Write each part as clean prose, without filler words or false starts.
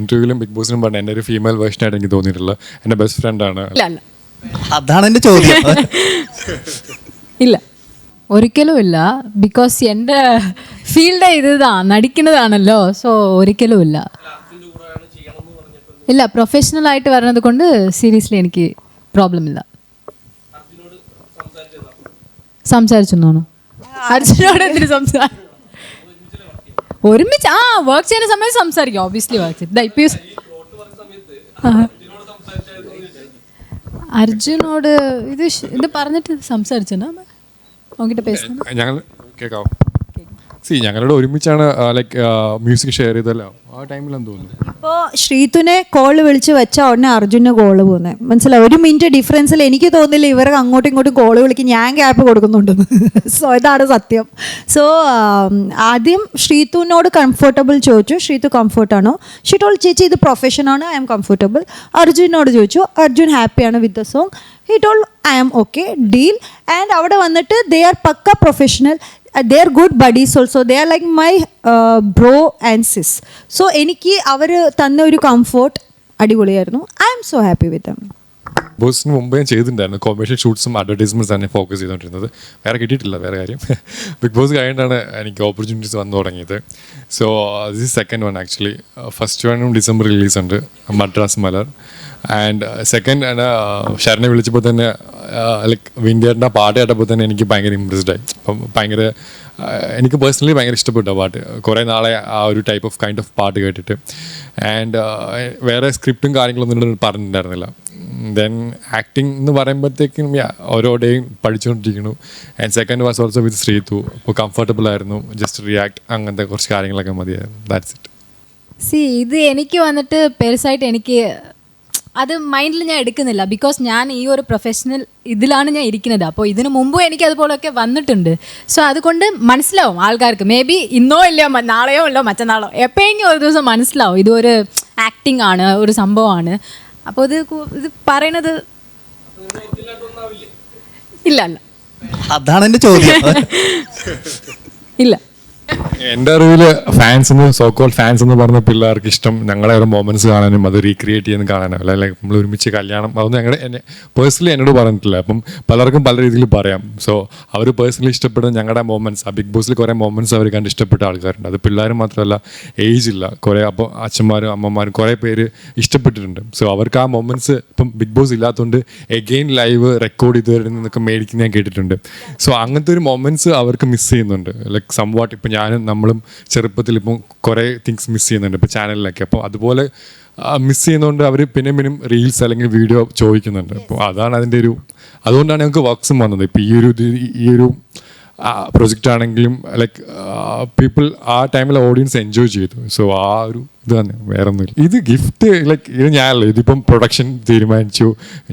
ഇന്റർവ്യൂവിലും big ബോസിനും പറഞ്ഞ എൻ്റെ ഒരു ഫീമെയിൽ വേർഷനായിട്ട് എനിക്ക് തോന്നിയിട്ടുള്ള എൻ്റെ ബെസ്റ്റ് ഫ്രണ്ടാണ്. അതാണ് എൻ്റെ ചോദ്യം. ഇല്ല, ഒരിക്കലും ഇല്ല. ബിക്കോസ് എൻ്റെ ഫീൽഡ് നടിക്കുന്നതാണല്ലോ. സോ ഒരിക്കലും ഇല്ല. ഇല്ല, പ്രൊഫഷണൽ ആയിട്ട് വരുന്നത് കൊണ്ട് സീരിയസ്ലി എനിക്ക് പ്രോബ്ലം ഇല്ല. സംസാരിച്ചെന്നാണോ? അർജുനോട് എന്തിനു സംസാരം? ഒരുമിച്ച് വർക്ക് ചെയ്യുന്ന സമയത്ത് സംസാരിക്കും. ഓബിയസ്ലി വർക്ക് ചെയ്ത് അർജുനോട് ഇത് പറഞ്ഞിട്ട് സംസാരിച്ചെന്നാ നോക്കിട്ട് പേசுന്നത്. ഞങ്ങൾ കേൾക്കാവോ? ഞങ്ങളുടെ ഒരുമിച്ചാണ് ലൈക്ക് മ്യൂസിക് ഷെയർ ചെയ്തല്ലോ ആ ടൈമിലെന്ന് തോന്നുന്നു. ഇപ്പോൾ ശ്രീതുനെ കോള് വിളിച്ച് വെച്ചാൽ ഉടനെ അർജുന് കോള് പോകുന്നത് മനസ്സിലായി. 1 മിനിറ്റ് ഡിഫറൻസിൽ എനിക്ക് തോന്നില്ല ഇവർക്ക് അങ്ങോട്ടും ഇങ്ങോട്ടും കോള് വിളിക്കും ഞാൻ ഗ്യാപ്പ് കൊടുക്കുന്നുണ്ടെന്ന്. സോ ഇതാണ് സത്യം. സോ ആദ്യം ശ്രീതുവിനോട് കംഫർട്ടബിൾ ചോദിച്ചു, ശ്രീതു കംഫർട്ടാണോ? ഷീ ടോൾ ചേച്ചി ഇത് പ്രൊഫഷനാണ്, ഐ എം കംഫർട്ടബിൾ. അർജുനോട് ചോദിച്ചു, അർജുൻ ഹാപ്പിയാണ് with the song. He told I am okay, deal. And അവിടെ വന്നിട്ട് they are pakka professional. they are good buddies also. They are like my bro and sis. So എനിക്ക് അവർ തന്ന ഒരു കംഫോർട്ട് അടിപൊളിയായിരുന്നു. I am so happy with them. ബോസിന് മുമ്പേ ഞാൻ ചെയ്തിട്ടുണ്ടായിരുന്നു കൊമേഴ്ഷ്യൽ ഷൂട്ട്സും അഡ്വർടൈസ്മെൻറ്റ്സ് തന്നെ ഫോക്കസ് ചെയ്തുകൊണ്ടിരുന്നത്. വേറെ കിട്ടിയിട്ടില്ല വേറെ കാര്യം. ബിഗ് ബോസ് കഴിഞ്ഞിട്ടാണ് എനിക്ക് ഓപ്പർച്യൂണിറ്റീസ് വന്നു തുടങ്ങിയത്. So this is second one actually. First വണ്ണും ഡിസംബർ റിലീസുണ്ട്, മദ്രാസ് മലർ. ആൻഡ് സെക്കൻഡ് ഷരനെ വിളിച്ചപ്പോൾ തന്നെ ലൈക്ക് വിൻഡിയറിൻ്റെ പാട്ട് കേട്ടപ്പോൾ തന്നെ എനിക്ക് ഭയങ്കര ഇമ്പ്രസ്ഡ് ആയി. അപ്പം ഭയങ്കര എനിക്ക് പേഴ്സണലി ഭയങ്കര ഇഷ്ടപ്പെട്ടു ആ പാട്ട്. കുറേ നാളെ ആ ഒരു ടൈപ്പ് ഓഫ് കൈൻഡ് ഓഫ് പാട്ട് കേട്ടിട്ട്. ആൻഡ് വേറെ സ്ക്രിപ്റ്റും കാര്യങ്ങളൊന്നും പറഞ്ഞിട്ടുണ്ടായിരുന്നില്ല. ദെൻ ആക്ടിങ് എന്ന് പറയുമ്പോഴത്തേക്കും ഓരോ ഡേയും പഠിച്ചുകൊണ്ടിരിക്കുന്നു. And second was also with Sreethu. അപ്പോൾ കംഫർട്ടബിൾ ആയിരുന്നു, ജസ്റ്റ് റിയാക്ട് അങ്ങനത്തെ കുറച്ച് കാര്യങ്ങളൊക്കെ മതിയായിരുന്നു. That's it. ഇത് എനിക്ക് വന്നിട്ട് പെരുസായിട്ട് എനിക്ക് അത് മൈൻഡിൽ ഞാൻ എടുക്കുന്നില്ല. ബിക്കോസ് ഞാൻ ഈ ഒരു പ്രൊഫഷണൽ ഇതിലാണ് ഞാൻ ഇരിക്കുന്നത്. അപ്പോൾ ഇതിനു മുമ്പും എനിക്ക് അതുപോലെയൊക്കെ വന്നിട്ടുണ്ട്. സോ അതുകൊണ്ട് മനസ്സിലാവും ആൾക്കാർക്ക്. മേ ബി ഇന്നോ ഇല്ലയോ നാളെയോ ഇല്ലോ മറ്റന്നാളോ എപ്പോഴെങ്കിലും ഒരു ദിവസം മനസ്സിലാവും ഇതൊരു ആക്ടിങ് ആണ്, ഒരു സംഭവമാണ്. അപ്പോൾ ഇത് പറയണത് ഇല്ല അല്ല. അതാണ് എൻ്റെ ചോദ്യം. ഇല്ല, എൻ്റെ അറിവിൽ ഫാൻസ് എന്ന് സോക്കോൾ ഫാൻസ് എന്ന് പറഞ്ഞ പിള്ളേർക്ക് ഇഷ്ടം ഞങ്ങളെ ഒരു മൊമെന്റ്സ് കാണാനും അത് റീക്രിയേറ്റ് ചെയ്യാനും കാണാനും അല്ല ലൈക്ക് നമ്മൾ ഒരുമിച്ച് കല്യാണം അതൊന്നും എന്നെ പേഴ്സണലി എന്നോട് പറഞ്ഞിട്ടില്ല. അപ്പം പലർക്കും പല രീതിയിൽ പറയാം. സോ അവർ പേഴ്സണലി ഇഷ്ടപ്പെടുന്ന ഞങ്ങളുടെ മൊമെന്റ്സ്, ആ ബിഗ് ബോസിൽ കുറേ മൊമെന്റ്സ് അവർ കണ്ട് ഇഷ്ടപ്പെട്ട ആൾക്കാരുണ്ട്. അത് പിള്ളേർ മാത്രമല്ല, ഏജ് ഇല്ല, കുറേ അപ്പോൾ അച്ഛന്മാരും അമ്മമാരും കുറേ പേര് ഇഷ്ടപ്പെട്ടിട്ടുണ്ട്. സോ അവർക്ക് ആ മൊമെന്റ്സ് ഇപ്പം ബിഗ് ബോസ് ഇല്ലാത്തതുകൊണ്ട് എഗെയിൻ ലൈവ് റെക്കോർഡ് ചെയ്ത് നിന്നൊക്കെ മേടിക്കുന്ന ഞാൻ കേട്ടിട്ടുണ്ട്. സോ അങ്ങനത്തെ ഒരു മൊമെന്റ്സ് അവർക്ക് മിസ് ചെയ്യുന്നുണ്ട്. ലൈക്ക് സം വാട്ട് ഇപ്പം ഞാനും നമ്മളും ചെറുപ്പത്തിൽ ഇപ്പം കുറേ തിങ്സ് മിസ് ചെയ്യുന്നുണ്ട് ഇപ്പോൾ ചാനലിലൊക്കെ. അപ്പോൾ അതുപോലെ മിസ് ചെയ്യുന്നതുകൊണ്ട് അവർ പിന്നെയും റീൽസ് അല്ലെങ്കിൽ വീഡിയോ ചോദിക്കുന്നുണ്ട്. അപ്പോൾ അതാണ് അതിൻ്റെ ഒരു, അതുകൊണ്ടാണ് ഞങ്ങൾക്ക് വർക്ക്സും വന്നത്. ഇപ്പോൾ ഈ ഒരു പ്രൊജക്റ്റ് ആണെങ്കിലും ലൈക്ക് പീപ്പിൾ ആ ടൈമിൽ ഓഡിയൻസ് എൻജോയ് ചെയ്തു. സോ ആ ഒരു ഇത് തന്നെ, വേറെ ഒന്നുമില്ല. ഇത് ഗിഫ്റ്റ് ലൈക്ക് ഇത് ഞാനല്ല, ഇതിപ്പം പ്രൊഡക്ഷൻ തീരുമാനിച്ചു.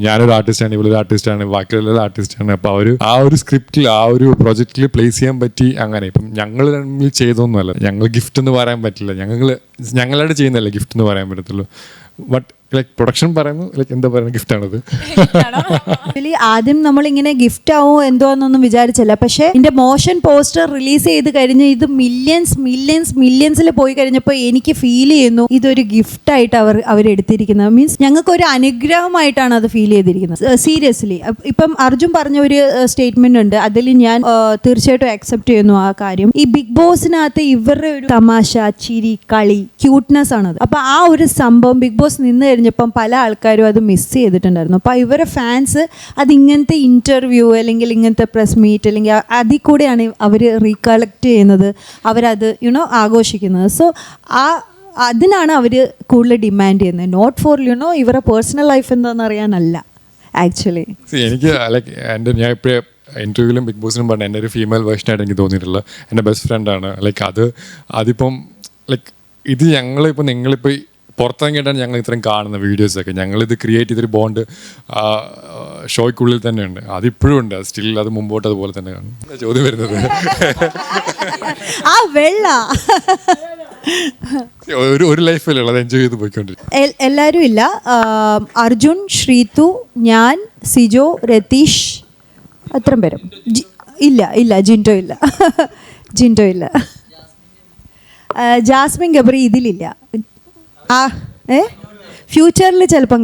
ഞാനൊരു ആർട്ടിസ്റ്റാണ്, ഇവളൊരു ആർട്ടിസ്റ്റാണ്, ബാക്കിയുള്ള ആർട്ടിസ്റ്റാണ്. അപ്പോൾ ആ ഒരു സ്ക്രിപ്റ്റിൽ ആ ഒരു പ്രൊജക്റ്റിൽ പ്ലേസ് ചെയ്യാൻ പറ്റി. അങ്ങനെ ഇപ്പം ഞങ്ങൾ തമ്മിൽ ചെയ്തൊന്നുമല്ല. ഞങ്ങൾ ഗിഫ്റ്റ് എന്ന് പറയാൻ പറ്റില്ല, ഞങ്ങളായിട്ട് ചെയ്യുന്നതല്ലേ ഗിഫ്റ്റ് എന്ന് പറയാൻ പറ്റത്തുള്ളൂ. ബട്ട് ലൈക്ക് പ്രൊഡക്ഷൻ പറയുന്നു ലൈക്ക് എന്താ പറയുക, ഗിഫ്റ്റാണത്. ആക്ച്വലി ആദ്യം നമ്മളിങ്ങനെ ഗിഫ്റ്റ് ആവോ എന്തോന്നൊന്നും വിചാരിച്ചില്ല. പക്ഷേ ഇതിൻ്റെ മോഷൻ പോസ്റ്റർ റിലീസ് ചെയ്ത് കഴിഞ്ഞ് ഇത് മില്യൻസിൽ പോയി കഴിഞ്ഞപ്പോൾ എനിക്ക് ഫീൽ ചെയ്യുന്നു ഇതൊരു ഗിഫ്റ്റായിട്ട് അവരെടുത്തിരിക്കുന്നത്. മീൻസ് ഞങ്ങൾക്കൊരു അനുഗ്രഹമായിട്ടാണ് അത് ഫീൽ ചെയ്തിരിക്കുന്നത്. സീരിയസ്ലി ഇപ്പം അർജുൻ പറഞ്ഞ ഒരു സ്റ്റേറ്റ്മെന്റ് ഉണ്ട്, അതിൽ ഞാൻ തീർച്ചയായിട്ടും അക്സെപ്റ്റ് ചെയ്യുന്നു ആ കാര്യം. ഈ ബിഗ് ബോസിനകത്ത് ഇവരുടെ ഒരു തമാശ, ചിരി, കളി, ക്യൂട്ട്നെസ് ആണത്. അപ്പം ആ ഒരു സംഭവം ബിഗ് ബോസ് നിന്ന് കഴിഞ്ഞപ്പം പല ആൾക്കാരും അത് മിസ് ചെയ്തിട്ടുണ്ടായിരുന്നു. അപ്പോൾ ഇവരെ ഫാൻസ് അത് ഇങ്ങനത്തെ ഇൻ്റർവ്യൂ അല്ലെങ്കിൽ ഇങ്ങനത്തെ പ്രസ് മീറ്റ് അല്ലെങ്കിൽ അതിൽ കൂടെയാണ് അവർ റീകളക്ട് ചെയ്യുന്നത്, അവരത് ആഘോഷിക്കുന്നത്. സോ അതിനാണ് അവർ കൂടുതൽ ഡിമാൻഡ് ചെയ്യുന്നത്. നോട്ട് ഫോർ ഇവരുടെ പേഴ്സണൽ ലൈഫ് എന്താണെന്ന് അറിയാനല്ല ആക്ച്വലി. എനിക്ക് ലൈക്ക് ഞാൻ ഇപ്പോഴേ ഇൻ്റർവ്യൂവിലും ബിഗ് ബോസിനും പറഞ്ഞ എൻ്റെ ഒരു ഫീമെയിൽ വേർഷനായിട്ട് എനിക്ക് തോന്നിയിട്ടുള്ള എൻ്റെ ബെസ്റ്റ് ഫ്രണ്ടാണ്. ലൈക്ക് അതിപ്പം ലൈക്ക് ഇത് ഞങ്ങളിപ്പോൾ നിങ്ങളിപ്പോൾ പുറത്തിറങ്ങിയിട്ടാണ് ഞങ്ങൾ ഇത്രയും കാണുന്ന വീഡിയോസൊക്കെ. ഞങ്ങളിത് ക്രിയേറ്റ് ചെയ്തൊരു ബോണ്ട് ഷോയ്ക്കുള്ളിൽ തന്നെ ഉണ്ട്, അതിപ്പോഴും ഉണ്ട്. സ്റ്റിൽ അത് മുമ്പോട്ട് അതുപോലെ തന്നെ കാണും. ചോദ്യം വരുന്നത് ഒരു ലൈഫിലുള്ള അത് എൻജോയ് ചെയ്ത് പോയിക്കൊണ്ടിരിക്കും. എല്ലാവരും ഇല്ല. അർജുൻ, ശ്രീതു, ഞാൻ, സിജോ, രതീഷ്, അത്രയും പേരും. ഇല്ല ജിൻഡോ ഇല്ല. ജാസ്മിൻ ഗബ്രി ഇതിലില്ല. ഫ്യൂച്ചറിൽ ചിലപ്പം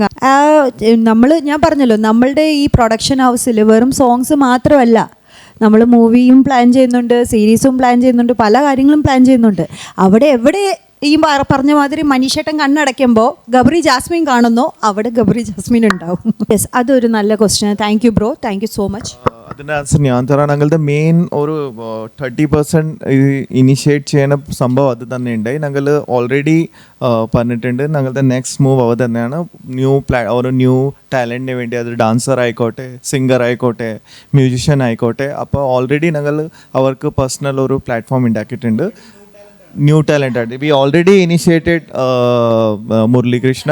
ഞാൻ പറഞ്ഞല്ലോ നമ്മളുടെ ഈ പ്രൊഡക്ഷൻ ഹൗസിൽ വെറും സോങ്സ് മാത്രമല്ല, നമ്മൾ മൂവിയും പ്ലാൻ ചെയ്യുന്നുണ്ട്, സീരീസും പ്ലാൻ ചെയ്യുന്നുണ്ട്, പല കാര്യങ്ങളും പ്ലാൻ ചെയ്യുന്നുണ്ട്. അവിടെ എവിടെ ഈ പറഞ്ഞ മാതിരി മനീഷേട്ടൻ കണ്ണടയ്ക്കുമ്പോൾ ഗബ്രി ജാസ്മിൻ കാണുന്നു, അവിടെ ഗബ്രി ജാസ്മിൻ ഉണ്ടാവും. യെസ്, അതൊരു നല്ല question. Thank you bro, thank you so much. അതിൻ്റെ ആൻസർ ഞാൻ തരാം. ഞങ്ങളുടെ മെയിൻ ഒരു 30% ഇനിഷ്യേറ്റ് ചെയ്യുന്ന സംഭവം അത് തന്നെ ഉണ്ടായി. ഞങ്ങൾ ഓൾറെഡി പറഞ്ഞിട്ടുണ്ട് ഞങ്ങളുടെ നെക്സ്റ്റ് മൂവ് അവ തന്നെയാണ്. ഒരു ന്യൂ ടാലൻറ്റിന് വേണ്ടി, അത് ഡാൻസർ ആയിക്കോട്ടെ, സിംഗർ ആയിക്കോട്ടെ, മ്യൂസിഷ്യൻ ആയിക്കോട്ടെ. അപ്പോൾ ഓൾറെഡി ഞങ്ങൾ അവർക്ക് പേഴ്സണൽ ഒരു പ്ലാറ്റ്ഫോം ഉണ്ടാക്കിയിട്ടുണ്ട്. ന്യൂ ടാലൻ്റ് ആയിട്ട് we already initiated Murali Krishna.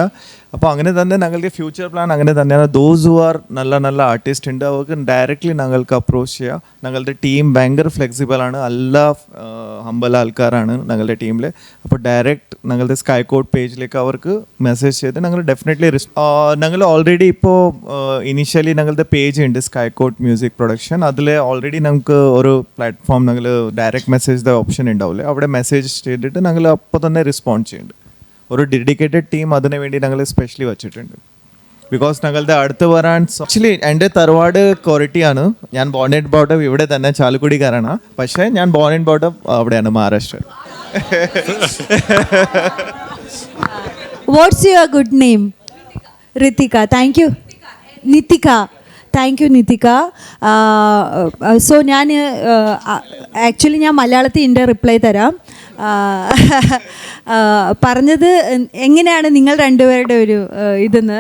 അപ്പോൾ അങ്ങനെ തന്നെ ഞങ്ങൾക്ക് ഫ്യൂച്ചർ പ്ലാൻ അങ്ങനെ തന്നെയാണ്. ദോസ് ഹു ആർ നല്ല നല്ല ആർട്ടിസ്റ്റ് ഉണ്ട്, അവർക്ക് ഡയറക്റ്റ്ലി ഞങ്ങൾക്ക് അപ്രോച്ച് ചെയ്യാം. ഞങ്ങളുടെ ടീം ഭയങ്കര ഫ്ലെക്സിബിളാണ്, എല്ലാ ഹമ്പല ആൾക്കാരാണ് ഞങ്ങളുടെ ടീമിൽ. അപ്പോൾ ഡയറക്റ്റ് ഞങ്ങളുടെ സ്കൈകോട്ട് പേജിലേക്ക് അവർക്ക് മെസ്സേജ് ചെയ്ത് ഞങ്ങൾ ഡെഫിനറ്റ്ലി ഞങ്ങൾ ഓൾറെഡി ഇപ്പോൾ ഇനീഷ്യലി ഞങ്ങളുടെ പേജ് ഉണ്ട് സ്കൈകോട്ട് മ്യൂസിക് പ്രൊഡക്ഷൻ. അതിൽ ഓൾറെഡി നമുക്ക് ഒരു പ്ലാറ്റ്ഫോം ഞങ്ങൾ ഡയറക്റ്റ് മെസ്സേജ് ഓപ്ഷൻ ഉണ്ടാവില്ലേ, അവിടെ മെസ്സേജ് ചെയ്തിട്ട് ഞങ്ങൾ അപ്പോൾ തന്നെ റെസ്പോണ്ട് ചെയ്യുന്നുണ്ട്. ഒരു ഡെഡിക്കേറ്റഡ് ടീം അതിനു വേണ്ടി ഞങ്ങൾ സ്പെഷ്യലി വച്ചിട്ടുണ്ട്. ബിക്കോസ് ഞങ്ങളുടെ അടുത്ത് വരാൻ ആക്ച്വലി എൻ്റെ തറവാട് കൊരട്ടിയാണ്. ഞാൻ ബോൺ ആൻഡ് ബോട്ടം ഇവിടെ തന്നെ ചാലക്കുടിക്കാരാണ്, പക്ഷേ ഞാൻ ബോൺ ആൻഡ് ബോട്ടം അവിടെയാണ്, Maharashtra. What's your good name? Ritika. Thank you. Nitika. Thank you Nitika. So ഞാൻ ആക്ച്വലി ഞാൻ മലയാളത്തിൽ ഇതിൻ്റെ റിപ്ലൈ തരാം. പറഞ്ഞത് എങ്ങനെയാണ് നിങ്ങൾ രണ്ടുപേരുടെ ഒരു ഇതെന്ന്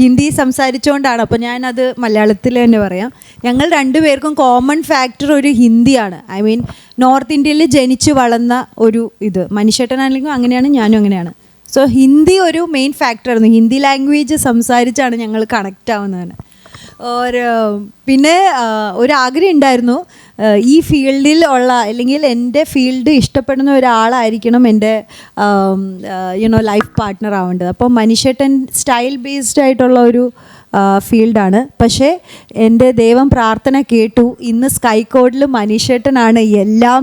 ഹിന്ദി സംസാരിച്ചുകൊണ്ടാണ്, അപ്പോൾ ഞാനത് മലയാളത്തിൽ തന്നെ പറയാം. ഞങ്ങൾ രണ്ടുപേർക്കും കോമൺ ഫാക്ടർ ഒരു ഹിന്ദിയാണ്. ഐ മീൻ നോർത്ത് ഇന്ത്യയിൽ ജനിച്ച് വളർന്ന ഒരു ഇത്. മനുഷ്യേട്ടനാണെങ്കിലും അങ്ങനെയാണ്, ഞാനും അങ്ങനെയാണ്. സോ ഹിന്ദി ഒരു മെയിൻ ഫാക്ടറായിരുന്നു. ഹിന്ദി ലാംഗ്വേജ് സംസാരിച്ചാണ് ഞങ്ങൾ കണക്റ്റ് ആവുന്നതാണ്. പിന്നെ ഒരാഗ്രഹം ഉണ്ടായിരുന്നു, ഈ ഫീൽഡിൽ ഉള്ള അല്ലെങ്കിൽ എൻ്റെ ഫീൽഡ് ഇഷ്ടപ്പെടുന്ന ഒരാളായിരിക്കണം എൻ്റെ ലൈഫ് പാർട്ട്ണർ ആവേണ്ടത്. അപ്പോൾ മനീഷേട്ടൻ സ്റ്റൈൽ ബേസ്ഡ് ആയിട്ടുള്ള ഒരു ഫീൽഡാണ്. പക്ഷേ എൻ്റെ ദൈവം പ്രാർത്ഥന കേട്ടു. ഇന്ന് സ്കൈകോഡിൽ മനീഷേട്ടനാണ് എല്ലാം.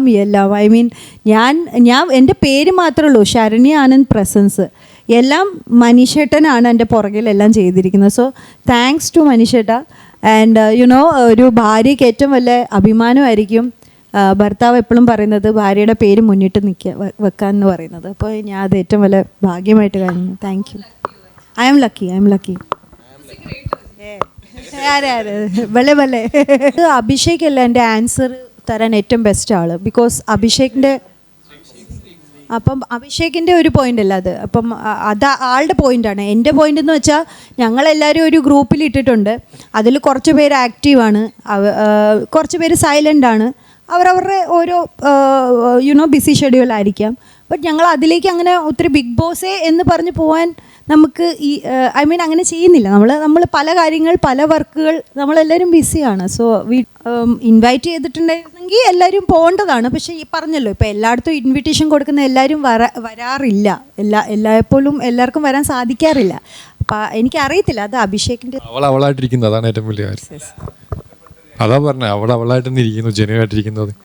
ഐ മീൻ ഞാൻ എൻ്റെ പേര് മാത്രമേ ഉള്ളൂ, ശരണ്യ ആനന്ദ് പ്രസൻസ്. എല്ലാം മനീഷേട്ടനാണ് എൻ്റെ പുറകിലെല്ലാം ചെയ്തിരിക്കുന്നത്. സോ താങ്ക്സ് ടു മനീഷേട്ട. ആൻഡ് ഒരു ഭാര്യയ്ക്ക് ഏറ്റവും വലിയ അഭിമാനമായിരിക്കും ഭർത്താവ് എപ്പോഴും പറയുന്നത് ഭാര്യയുടെ പേര് മുന്നിട്ട് വെക്കാമെന്ന് പറയുന്നത്. അപ്പോൾ ഞാൻ അത് ഏറ്റവും വലിയ ഭാഗ്യമായിട്ട് കാണുന്നു. Thank you. I am lucky. ഭലേ അഭിഷേക് അല്ല എൻ്റെ ആൻസർ തരാൻ ഏറ്റവും ബെസ്റ്റ് ആള്. ബിക്കോസ് അഭിഷേകിൻ്റെ ഒരു പോയിന്റ് അല്ല അത്. അപ്പം അത് ആളുടെ പോയിൻ്റാണ്. എൻ്റെ പോയിന്റ് എന്ന് വെച്ചാൽ ഞങ്ങളെല്ലാവരും ഒരു ഗ്രൂപ്പിൽ ഇട്ടിട്ടുണ്ട്. അതിൽ കുറച്ച് പേര് ആക്റ്റീവാണ്, കുറച്ച് പേര് സൈലൻ്റ് ആണ്. അവരവരുടെ ഓരോ ബിസി ഷെഡ്യൂളായിരിക്കാം. ബട്ട് ഞങ്ങൾ അതിലേക്ക് അങ്ങനെ ഒത്തിരി ബിഗ് ബോസേ എന്ന് പറഞ്ഞ് പോകാൻ നമുക്ക് ഐ മീൻ അങ്ങനെ ചെയ്യുന്നില്ല. നമ്മൾ പല കാര്യങ്ങൾ, പല വർക്കുകൾ, നമ്മളെല്ലാവരും ബിസിയാണ്. സോ ഇൻവൈറ്റ് ചെയ്തിട്ടുണ്ടായിരുന്നെങ്കിൽ എല്ലാവരും പോകേണ്ടതാണ്. പക്ഷേ ഈ പറഞ്ഞല്ലോ, ഇപ്പോൾ എല്ലായിടത്തും ഇൻവിറ്റേഷൻ കൊടുക്കുന്ന എല്ലാവരും വരാറില്ല. എല്ലായ്പ്പോഴും എല്ലാവർക്കും വരാൻ സാധിക്കാറില്ല. അപ്പം എനിക്കറിയത്തില്ല, അത് അഭിഷേകിൻ്റെ അവളായിട്ടിരിക്കുന്നത് അതാണ് ഏറ്റവും വലിയ കാര്യം. അതാ പറഞ്ഞത്, അവളായിട്ട് ഇരിക്കുന്നു, ജനുവായിട്ടിരിക്കുന്നത്.